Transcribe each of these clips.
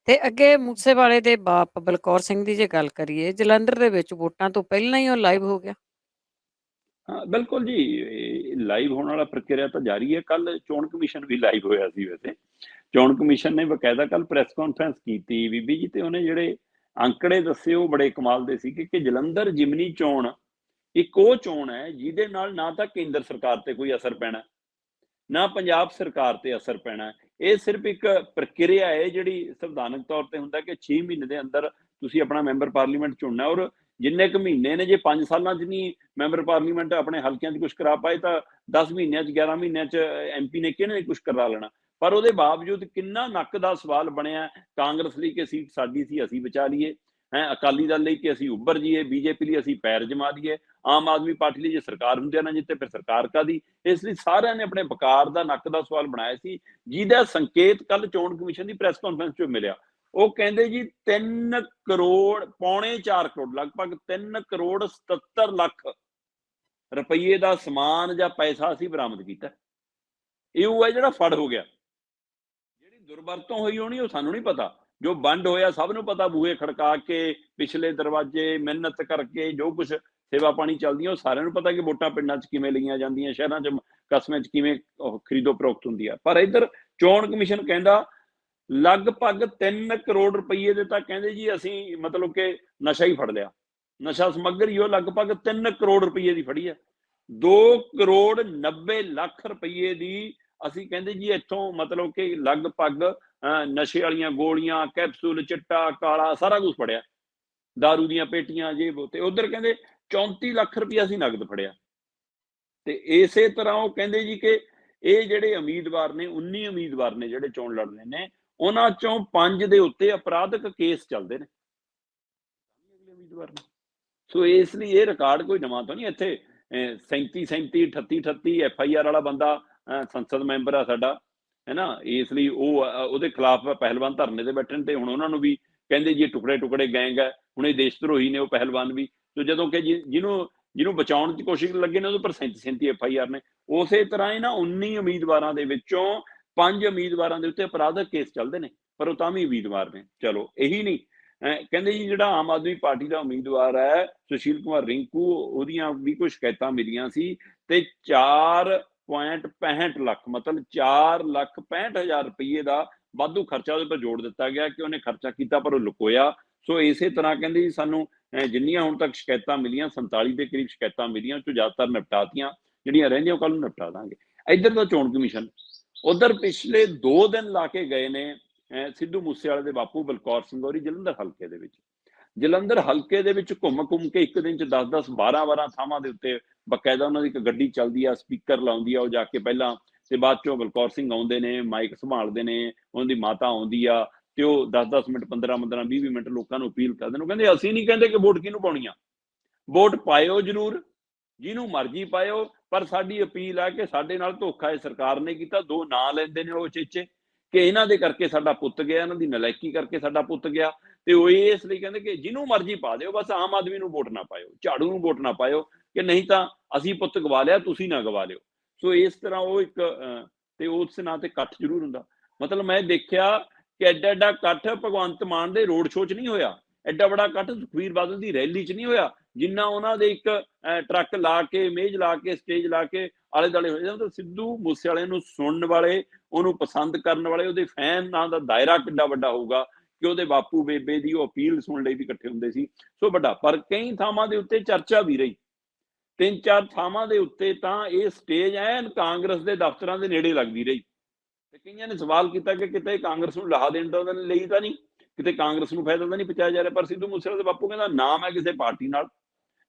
ਤੇ ਅੱਗੇ ਮੂਸੇਵਾਲੇ ਦੇ ਬਾਪ ਬਲਕੌਰ ਸਿੰਘ ਦੀ ਜੇ ਗੱਲ ਕਰੀਏ, ਜਲੰਧਰ ਦੇ ਵਿੱਚ ਵੋਟਾਂ ਤੋਂ ਪਹਿਲਾਂ ਹੀ ਉਹ ਲਾਈਵ ਹੋ ਗਿਆ। ਹਾਂ, ਬਿਲਕੁਲ ਜੀ, ਲਾਈਵ ਹੋਣ ਵਾਲਾ ਪ੍ਰਕਿਰਿਆ ਤਾਂ ਜਾਰੀ ਹੈ। ਕੱਲ੍ਹ ਚੋਣ ਕਮਿਸ਼ਨ ਵੀ ਲਾਈਵ ਹੋਇਆ ਸੀ ਵੈਸੇ। ਚੋਣ ਕਮਿਸ਼ਨ ਨੇ ਬਕਾਇਦਾ ਕੱਲ੍ਹ ਪ੍ਰੈਸ ਕਾਨਫਰੰਸ ਕੀਤੀ ਬੀਬੀ ਜੀ, ਤੇ ਉਹਨੇ ਜਿਹੜੇ ਅੰਕੜੇ ਦੱਸੇ ਉਹ ਬੜੇ ਕਮਾਲ ਦੇ ਸੀ ਕਿ ਜਲੰਧਰ ਜ਼ਿਮਨੀ ਚੋਣ ਇੱਕ ਉਹ ਚੋਣ ਹੈ ਜਿਹਦੇ ਨਾਲ ਨਾ ਤਾਂ ਕੇਂਦਰ ਸਰਕਾਰ ਤੇ ਕੋਈ ਅਸਰ ਪੈਣਾ, ਨਾ ਪੰਜਾਬ ਸਰਕਾਰ ਤੇ ਅਸਰ ਪੈਣਾ। ਇਹ ਸਿਰਫ ਇੱਕ ਪ੍ਰਕਿਰਿਆ ਹੈ ਜਿਹੜੀ ਸੰਵਿਧਾਨਕ ਤੌਰ ਤੇ ਹੁੰਦਾ ਕਿ 6 ਮਹੀਨੇ ਦੇ ਅੰਦਰ ਤੁਸੀਂ ਆਪਣਾ ਮੈਂਬਰ ਪਾਰਲੀਮੈਂਟ ਚੁਣਨਾ, ਔਰ ਜਿੰਨੇ ਕੁ ਮਹੀਨੇ ਨੇ, ਜੇ 5 ਸਾਲਾਂ 'ਚ ਨਹੀਂ ਮੈਂਬਰ ਪਾਰਲੀਮੈਂਟ ਆਪਣੇ ਹਲਕਿਆਂ 'ਚ ਕੁਛ ਕਰਾ ਪਾਏ ਤਾਂ 10 ਮਹੀਨਿਆਂ 'ਚ 11 ਮਹੀਨਿਆਂ 'ਚ ਐਮਪੀ ਨੇ ਕਿਹਨੇ ਕੁਛ ਕਰਾ ਲੈਣਾ। ਪਰ ਉਹਦੇ ਬਾਵਜੂਦ ਕਿੰਨਾ ਨੱਕ ਦਾ ਸਵਾਲ ਬਣਿਆ ਕਾਂਗਰਸ ਲਈ ਕਿ ਸੀਟ ਸਾਡੀ ਸੀ, ਅਸੀਂ ਬਚਾ ਲਈਏ, ਅਕਾਲੀ ਦਲ ਲਈ ਕਿ ਅਸੀਂ ਉੱਭਰ ਜਾਈਏ, ਬੀਜੇਪੀ ਲਈ ਅਸੀਂ ਪੈਰ ਜਮਾ ਦਈਏ, ਆਮ ਆਦਮੀ ਪਾਰਟੀ ਲਈ ਜੇ ਸਰਕਾਰ ਹੁੰਦਿਆਂ ਨਾ ਜਿੱਤੇ ਫਿਰ ਸਰਕਾਰ ਕਾਹਦੀ। ਇਸ ਲਈ ਸਾਰਿਆਂ ਨੇ ਆਪਣੇ ਵਕਾਰ ਦਾ ਨੱਕ ਦਾ ਸਵਾਲ ਬਣਾਇਆ ਸੀ, ਜਿਹਦਾ ਸੰਕੇਤ ਕੱਲ ਚੋਣ ਕਮਿਸ਼ਨ ਦੀ ਪ੍ਰੈਸ ਕਾਨਫਰੰਸ 'ਚ ਮਿਲਿਆ। ਉਹ ਕਹਿੰਦੇ ਜੀ 3 ਕਰੋੜ, ਪੌਣੇ 4 ਕਰੋੜ, ਲਗਭਗ 3 ਕਰੋੜ 77 ਲੱਖ ਰੁਪਈਏ ਦਾ ਸਮਾਨ ਜਾਂ ਪੈਸਾ ਅਸੀਂ ਬਰਾਮਦ ਕੀਤਾ। ਇਹ ਉਹ ਹੈ ਜਿਹੜਾ ਫੜ ਹੋ ਗਿਆ। ਜਿਹੜੀ ਦੁਰਵਰਤੋਂ ਹੋਈ ਹੋਣੀ ਉਹ ਸਾਨੂੰ ਨਹੀਂ ਪਤਾ, ਜੋ ਵੰਡ ਹੋਇਆ ਸਭ ਨੂੰ ਪਤਾ, ਬੂਹੇ ਖੜਕਾ ਕੇ, ਪਿਛਲੇ ਦਰਵਾਜ਼ੇ, ਮਿਹਨਤ ਕਰਕੇ, ਜੋ ਕੁਝ ਸੇਵਾ ਪਾਣੀ ਚੱਲਦੀਆਂ ਉਹ ਸਾਰਿਆਂ ਨੂੰ ਪਤਾ ਕਿ ਵੋਟਾਂ ਪਿੰਡਾਂ 'ਚ ਕਿਵੇਂ ਲਈਆਂ ਜਾਂਦੀਆਂ, ਸ਼ਹਿਰਾਂ 'ਚ ਕਸਬਿਆਂ 'ਚ ਕਿਵੇਂ ਖਰੀਦੋ ਫਰੋਖਤ ਹੁੰਦੀ ਆ। ਪਰ ਇੱਧਰ ਚੋਣ ਕਮਿਸ਼ਨ ਕਹਿੰਦਾ ਲਗਭਗ 3 ਕਰੋੜ ਰੁਪਈਏ ਦੇ ਤਾਂ ਕਹਿੰਦੇ ਜੀ ਅਸੀਂ ਮਤਲਬ ਕਿ ਨਸ਼ਾ ਹੀ ਫੜ ਲਿਆ, ਨਸ਼ਾ ਸਮੱਗਰੀ ਉਹ ਲਗਭਗ 3 ਕਰੋੜ ਰੁਪਈਏ ਦੀ ਫੜੀ ਹੈ। 2 ਕਰੋੜ 90 ਲੱਖ ਰੁਪਈਏ ਦੀ ਅਸੀਂ ਕਹਿੰਦੇ ਜੀ ਇੱਥੋਂ ਮਤਲਬ ਕਿ ਲਗਭਗ ਨਸ਼ੇ ਵਾਲੀਆਂ ਗੋਲੀਆਂ, ਕੈਪਸੂਲ, ਚਿੱਟਾ, ਕਾਲਾ ਸਾਰਾ ਕੁਝ ਫੜਿਆ, ਦਾਰੂ ਦੀਆਂ ਪੇਟੀਆਂ, ਜੇ ਤੇ ਉਧਰ ਕਹਿੰਦੇ 34 ਲੱਖ ਰੁਪਈਆ ਅਸੀਂ ਨਗਦ ਫੜਿਆ। ਤੇ ਇਸੇ ਤਰ੍ਹਾਂ ਉਹ ਕਹਿੰਦੇ ਜੀ ਕਿ ਇਹ ਜਿਹੜੇ ਉਮੀਦਵਾਰ ਨੇ, 19 ਉਮੀਦਵਾਰ ਨੇ ਜਿਹੜੇ ਚੋਣ ਲੜਨੇ ਨੇ, ਉਹਨਾਂ ਚੋਂ 5 ਦੇ ਉੱਤੇ ਅਪਰਾਧਿਕ ਕੇਸ ਚੱਲਦੇ ਨੇ ਅਗਲੇ ਉਮੀਦਵਾਰ ਨੇ। ਸੋ ਇਸ ਲਈ ਇਹ ਰਿਕਾਰਡ ਕੋਈ ਨਵਾਂ ਤਾਂ ਨਹੀਂ। ਇੱਥੇ 37 37 38 38 FIR ਵਾਲਾ ਬੰਦਾ ਸੰਸਦ ਮੈਂਬਰ ਆ ਸਾਡਾ, ਹੈ ਨਾ। ਇਸ ਲਈ ਉਹ ਉਹਦੇ ਖਿਲਾਫ ਪਹਿਲਵਾਨ ਧਰਨੇ ਤੇ ਬੈਠਣ, ਤੇ ਹੁਣ ਉਹਨਾਂ ਨੂੰ ਵੀ ਕਹਿੰਦੇ ਜੀ ਟੁਕੜੇ ਟੁਕੜੇ ਗੈਂਗ ਹੈ, ਹੁਣ ਇਹ ਦੇਸ਼ ਧਰੋਹੀ ਨੇ ਉਹ ਪਹਿਲਵਾਨ ਵੀ। ਤੇ ਜਦੋਂ ਕਿ ਜਿਹਨੂੰ ਬਚਾਉਣ ਦੀ ਕੋਸ਼ਿਸ਼ ਲੱਗੇ ਨੇ ਉਹਦੇ ਪਰ 37 37 FIR ਨੇ। ਉਸੇ ਤਰ੍ਹਾਂ ਹੀ ਨਾ 19 ਉਮੀਦਵਾਰਾਂ ਦੇ ਵਿੱਚੋਂ 5 ਉਮੀਦਵਾਰਾਂ ਦੇ ਉੱਤੇ ਅਪਰਾਧਕ ਕੇਸ ਚੱਲਦੇ ਨੇ, ਪਰ ਉਹ ਤਾਂ ਵੀ ਉਮੀਦਵਾਰ ਨੇ। ਚਲੋ ਇਹੀ ਨਹੀਂ, ਕਹਿੰਦੇ ਜੀ ਜਿਹੜਾ ਆਮ ਆਦਮੀ ਪਾਰਟੀ ਦਾ ਉਮੀਦਵਾਰ ਹੈ ਸੁਸ਼ੀਲ ਕੁਮਾਰ ਰਿੰਕੂ, ਉਹਦੀਆਂ ਵੀ ਕੋਈ ਸ਼ਿਕਾਇਤਾਂ ਮਿਲੀਆਂ ਸੀ, ਤੇ 4.65 ਲੱਖ ਮਤਲਬ 4,65,000 ਰੁਪਈਏ ਦਾ ਵਾਧੂ ਖਰਚਾ ਉਹਦੇ ਪਰ ਜੋੜ ਦਿੱਤਾ ਗਿਆ ਕਿ ਉਹਨੇ ਖਰਚਾ ਕੀਤਾ ਪਰ ਉਹ ਲੁਕੋਇਆ। ਸੋ ਇਸੇ ਤਰ੍ਹਾਂ ਕਹਿੰਦੇ ਜੀ ਸਾਨੂੰ ਜਿੰਨੀਆਂ ਹੁਣ ਤੱਕ ਸ਼ਿਕਾਇਤਾਂ ਮਿਲੀਆਂ, 47 ਦੇ ਕਰੀਬ ਸ਼ਿਕਾਇਤਾਂ ਮਿਲੀਆਂ, ਉਹ 'ਚੋਂ ਜ਼ਿਆਦਾਤਰ ਨਿਪਟਾਤੀਆਂ, ਜਿਹੜੀਆਂ ਰਹਿੰਦੀਆਂ ਉਹ ਕੱਲ ਨੂੰ ਨਿਪਟਾ ਦਾਂਗੇ। ਇੱਧਰ ਦਾ ਚੋਣ ਕਮਿਸ਼ਨ ਉਧਰ ਪਿਛਲੇ 2 ਦਿਨ ਲਾ ਕੇ ਗਏ ਨੇ ਸਿੱਧੂ ਮੂਸੇਵਾਲੇ ਦੇ ਬਾਪੂ ਬਲਕੌਰ ਸਿੰਘ ਹੋਰੀ ਜਲੰਧਰ ਹਲਕੇ ਦੇ ਵਿੱਚ। ਜਲੰਧਰ ਹਲਕੇ ਦੇ ਵਿੱਚ ਘੁੰਮ ਕੇ ਇੱਕ ਦਿਨ 'ਚ 10 12 ਥਾਵਾਂ ਦੇ ਉੱਤੇ ਬਕਾਇਦਾ ਉਹਨਾਂ ਦੀ ਇੱਕ ਗੱਡੀ ਚੱਲਦੀ ਆ, ਸਪੀਕਰ ਲਾਉਂਦੀ ਆ, ਉਹ ਜਾ ਕੇ ਪਹਿਲਾਂ, ਤੇ ਬਾਅਦ ਚੋਂ ਬਲਕੌਰ ਸਿੰਘ ਆਉਂਦੇ ਨੇ, ਮਾਈਕ ਸੰਭਾਲਦੇ ਨੇ, ਉਹਨਾਂ ਦੀ ਮਾਤਾ ਆਉਂਦੀ ਆ, ਤੇ ਉਹ 10 ਮਿੰਟ, 15 20 ਮਿੰਟ ਲੋਕਾਂ ਨੂੰ ਅਪੀਲ ਕਰਦੇ ਨੇ। ਉਹ ਕਹਿੰਦੇ ਅਸੀਂ ਨਹੀਂ ਕਹਿੰਦੇ ਕਿ ਵੋਟ ਕਿਹਨੂੰ ਪਾਉਣੀ ਆ, ਵੋਟ ਪਾਇਓ ਜ਼ਰੂਰ, ਜਿਹਨੂੰ ਮਰਜ਼ੀ ਪਾਇਓ, ਪਰ ਸਾਡੀ ਅਪੀਲ ਹੈ ਕਿ ਸਾਡੇ ਨਾਲ ਧੋਖਾ ਇਹ ਸਰਕਾਰ ਨੇ ਕੀਤਾ। 2 ਨਾਂ ਲੈਂਦੇ ਨੇ ਉਹ ਚੇਚੇ ਕਿ ਇਹਨਾਂ ਦੇ ਕਰਕੇ ਸਾਡਾ ਪੁੱਤ ਗਿਆ, ਇਹਨਾਂ ਦੀ ਨਲਾਇਕੀ ਕਰਕੇ ਸਾਡਾ ਪੁੱਤ ਗਿਆ, ਤੇ ਉਹ ਇਸ ਲਈ ਕਹਿੰਦੇ ਕਿ ਜਿਹਨੂੰ ਮਰਜ਼ੀ ਪਾ ਦਿਓ, ਬਸ ਆਮ ਆਦਮੀ ਨੂੰ ਵੋਟ ਨਾ ਪਾਇਓ, ਝਾੜੂ ਨੂੰ ਵੋਟ ਨਾ ਪਾਇਓ, ਕਿ ਨਹੀਂ ਤਾਂ ਅਸੀਂ ਪੁੱਤ ਗਵਾ ਲਿਆ, ਤੁਸੀਂ ਨਾ ਗਵਾ ਲਿਓ। ਸੋ ਇਸ ਤਰ੍ਹਾਂ ਉਹ ਇੱਕ ਤੇ ਉਸ ਨਾਂ ਤੇ ਇਕੱਠ ਜ਼ਰੂਰ ਹੁੰਦਾ। ਮਤਲਬ ਮੈਂ ਦੇਖਿਆ ਕਿ ਐਡਾ ਐਡਾ ਇਕੱਠ ਭਗਵੰਤ ਮਾਨ ਦੇ ਰੋਡ ਸ਼ੋਅ 'ਚ ਨਹੀਂ ਹੋਇਆ, ਐਡਾ ਬੜਾ ਇਕੱਠ ਸੁਖਬੀਰ ਬਾਦਲ ਦੀ ਰੈਲੀ 'ਚ ਨਹੀਂ ਹੋਇਆ, ਜਿੰਨਾ ਉਹਨਾਂ ਦੇ ਇੱਕ ਟਰੱਕ ਲਾ ਕੇ, ਮੇਜ਼ ਲਾ ਕੇ, ਸਟੇਜ ਲਾ ਕੇ ਆਲੇ ਦੁਆਲੇ ਹੋਏ। ਤਾਂ ਸਿੱਧੂ ਮੂਸੇਵਾਲੇ ਨੂੰ ਸੁਣਨ ਵਾਲੇ, ਉਹਨੂੰ ਪਸੰਦ ਕਰਨ ਵਾਲੇ, ਉਹਦੇ ਫੈਨਾਂ ਦਾ ਦਾਇਰਾ ਕਿੱਡਾ ਵੱਡਾ ਹੋਊਗਾ ਕਿ ਉਹਦੇ ਬਾਪੂ ਬੇਬੇ ਦੀ ਉਹ ਅਪੀਲ ਸੁਣਨ ਲਈ ਵੀ ਇਕੱਠੇ ਹੁੰਦੇ ਸੀ। ਸੋ ਵੱਡਾ। ਪਰ ਕਈ ਥਾਵਾਂ ਦੇ ਉੱਤੇ ਚਰਚਾ ਵੀ ਰਹੀ, 3-4 ਥਾਵਾਂ ਦੇ ਉੱਤੇ ਤਾਂ ਇਹ ਸਟੇਜ ਐਨ ਕਾਂਗਰਸ ਦੇ ਦਫ਼ਤਰਾਂ ਦੇ ਨੇੜੇ ਲੱਗਦੀ ਰਹੀ, ਤੇ ਕਈਆਂ ਨੇ ਸਵਾਲ ਕੀਤਾ ਕਿ ਕਿਤੇ ਕਾਂਗਰਸ ਨੂੰ ਲਾਹਾ ਦੇਣ ਦਾ ਲਈ ਤਾਂ ਨਹੀਂ, ਕਿਤੇ ਕਾਂਗਰਸ ਨੂੰ ਫਾਇਦਾ ਤਾਂ ਨਹੀਂ ਪਹੁੰਚਾਇਆ ਜਾ ਰਿਹਾ। ਪਰ ਸਿੱਧੂ ਮੂਸੇਵਾਲੇ ਦੇ ਬਾਪੂ ਕਹਿੰਦਾ ਨਾ ਮੈਂ ਕਿਸੇ ਪਾਰਟੀ ਨਾਲ,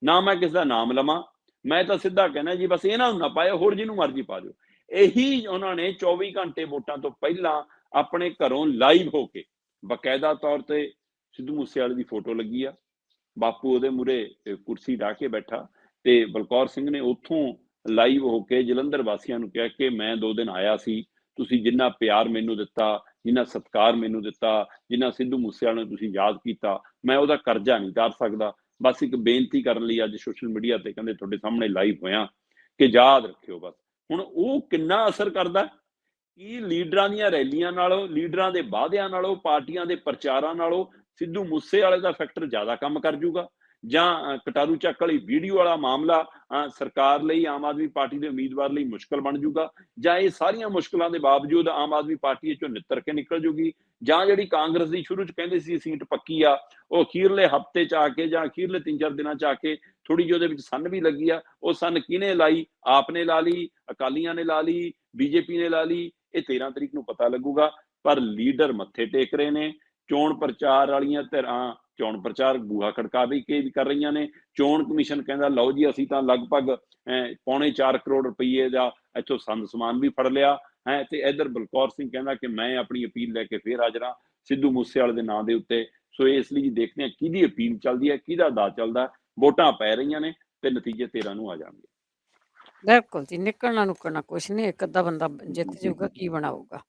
ਨਾ ਮੈਂ ਕਿਸੇ ਦਾ ਨਾਮ ਲਵਾਂ, ਮੈਂ ਤਾਂ ਸਿੱਧਾ ਕਹਿਣਾ ਜੀ ਬਸ ਇਹਨਾਂ ਨੂੰ ਨਾ ਪਾਇਓ, ਹੋਰ ਜਿਹਨੂੰ ਮਰਜ਼ੀ ਪਾ ਦਿਓ। ਇਹੀ ਉਹਨਾਂ ਨੇ 24 ਘੰਟੇ ਵੋਟਾਂ ਤੋਂ ਪਹਿਲਾਂ ਆਪਣੇ ਘਰੋਂ ਲਾਈਵ ਹੋ ਕੇ, ਬਕਾਇਦਾ ਤੌਰ ਤੇ ਸਿੱਧੂ ਮੂਸੇਵਾਲੇ ਦੀ ਫੋਟੋ ਲੱਗੀ ਆ, ਬਾਪੂ ਉਹਦੇ ਮੂਹਰੇ ਕੁਰਸੀ ਢਾ ਕੇ ਬੈਠਾ, ਤੇ ਬਲਕੌਰ ਸਿੰਘ ਨੇ ਉੱਥੋਂ ਲਾਈਵ ਹੋ ਕੇ ਜਲੰਧਰ ਵਾਸੀਆਂ ਨੂੰ ਕਿਹਾ ਕਿ ਮੈਂ 2 ਦਿਨ ਆਇਆ ਸੀ, ਤੁਸੀਂ ਜਿੰਨਾ ਪਿਆਰ ਮੈਨੂੰ ਦਿੱਤਾ, ਜਿੰਨਾ ਸਤਿਕਾਰ ਮੈਨੂੰ ਦਿੱਤਾ, ਜਿੰਨਾ ਸਿੱਧੂ ਮੂਸੇਵਾਲੇ ਨੂੰ ਤੁਸੀਂ ਯਾਦ ਕੀਤਾ, ਮੈਂ ਉਹਦਾ ਕਰਜ਼ਾ ਨਹੀਂ ਉਤਾਰ ਸਕਦਾ। ਬਸ ਇੱਕ ਬੇਨਤੀ ਕਰਨ ਲਈ ਅੱਜ ਸੋਸ਼ਲ ਮੀਡੀਆ ਤੇ ਕਹਿੰਦੇ ਤੁਹਾਡੇ ਸਾਹਮਣੇ ਲਾਈਵ ਹੋਇਆ ਕਿ ਯਾਦ ਰੱਖਿਓ ਬਸ। ਹੁਣ ਉਹ ਕਿੰਨਾ ਅਸਰ ਕਰਦਾ ਕੀ ਲੀਡਰਾਂ ਦੀਆਂ ਰੈਲੀਆਂ ਨਾਲੋਂ, ਲੀਡਰਾਂ ਦੇ ਵਾਅਦਿਆਂ ਨਾਲੋਂ, ਪਾਰਟੀਆਂ ਦੇ ਪ੍ਰਚਾਰਾਂ ਨਾਲੋਂ ਸਿੱਧੂ ਮੂਸੇਵਾਲੇ ਦਾ ਫੈਕਟਰ ਜ਼ਿਆਦਾ ਕੰਮ ਕਰ ਜੂਗਾ? ਜਾਂ ਕਟਾਰੂ ਚੱਕ ਵਾਲੀ ਵੀਡੀਓ ਵਾਲਾ ਮਾਮਲਾ ਸਰਕਾਰ ਲਈ, ਆਮ ਆਦਮੀ ਪਾਰਟੀ ਦੇ ਉਮੀਦਵਾਰ ਲਈ ਮੁਸ਼ਕਲ ਬਣ ਜੂਗਾ? ਜਾਂ ਇਹ ਸਾਰੀਆਂ ਮੁਸ਼ਕਲਾਂ ਦੇ ਬਾਵਜੂਦ ਆਮ ਆਦਮੀ ਪਾਰਟੀ ਇਹ ਚੋਂ ਨਿੱਤਰ ਕੇ ਨਿਕਲ ਜੂਗੀ? ਜਾਂ ਜਿਹੜੀ ਕਾਂਗਰਸ ਦੀ ਸ਼ੁਰੂ 'ਚ ਕਹਿੰਦੇ ਸੀ ਸੀਟ ਪੱਕੀ ਆ, ਉਹ ਅਖੀਰਲੇ ਹਫ਼ਤੇ 'ਚ ਆ ਕੇ ਜਾਂ ਅਖੀਰਲੇ 3-4 ਦਿਨਾਂ 'ਚ ਆ ਕੇ ਥੋੜ੍ਹੀ ਜਿਹੀ ਉਹਦੇ ਵਿੱਚ ਸੰਨ ਵੀ ਲੱਗੀ ਆ, ਉਹ ਸੰਨ ਕਿਹਨੇ ਲਾਈ? ਆਪ ਨੇ ਲਾ ਲਈ, ਅਕਾਲੀਆਂ ਨੇ ਲਾ ਲਈ, ਬੀਜੇਪੀ ਨੇ ਲਾ ਲਈ? ਇਹ 13 ਤਰੀਕ ਨੂੰ ਪਤਾ ਲੱਗੂਗਾ। ਪਰ ਲੀਡਰ ਮੱਥੇ ਟੇਕ ਰਹੇ ਨੇ, ਚੋਣ ਪ੍ਰਚਾਰ ਵਾਲੀਆਂ ਧਿਰਾਂ ਚੋਣ ਪ੍ਰਚਾਰ ਬੂਹਾ ਖੜਕਾ ਕੇ ਵੀ ਕਰ ਰਹੀਆਂ ਨੇ। ਚੋਣ ਕਮਿਸ਼ਨ ਕਹਿੰਦਾ ਲਓ ਜੀ ਅਸੀਂ ਤਾਂ ਲਗਭਗ ਪੌਣੇ 4 ਕਰੋੜ ਰੁਪਈਏ ਦਾ ਇੱਥੋਂ ਸੰਦ ਸਮਾਨ ਵੀ ਫੜ ਲਿਆ ਹੈ, ਤੇ ਇੱਧਰ ਬਲਕੌਰ ਸਿੰਘ ਕਹਿੰਦਾ ਕਿ ਮੈਂ ਆਪਣੀ ਅਪੀਲ ਲੈ ਕੇ ਫੇਰ ਹਾਜ਼ਰ ਹਾਂ ਸਿੱਧੂ ਮੂਸੇਵਾਲੇ ਦੇ ਨਾਂ ਦੇ ਉੱਤੇ। ਸੋ ਇਸ ਲਈ ਦੇਖਦੇ ਹਾਂ ਕਿਹਦੀ ਅਪੀਲ ਚੱਲਦੀ ਹੈ, ਕਿਹਦਾ ਦਾ ਚੱਲਦਾ। ਵੋਟਾਂ ਪੈ ਰਹੀਆਂ ਨੇ ਤੇ ਨਤੀਜੇ 13 ਨੂੰ ਆ ਜਾਣਗੇ। ਬਿਲਕੁਲ ਜੀ, ਨਿਕਲਣਾ ਨੁਕਲਣਾ ਕੁਛ ਨਹੀਂ, ਇੱਕ ਅੱਧਾ ਬੰਦਾ ਜਿੱਤ ਜਾਊਗਾ, ਕੀ ਬਣਾਊਗਾ।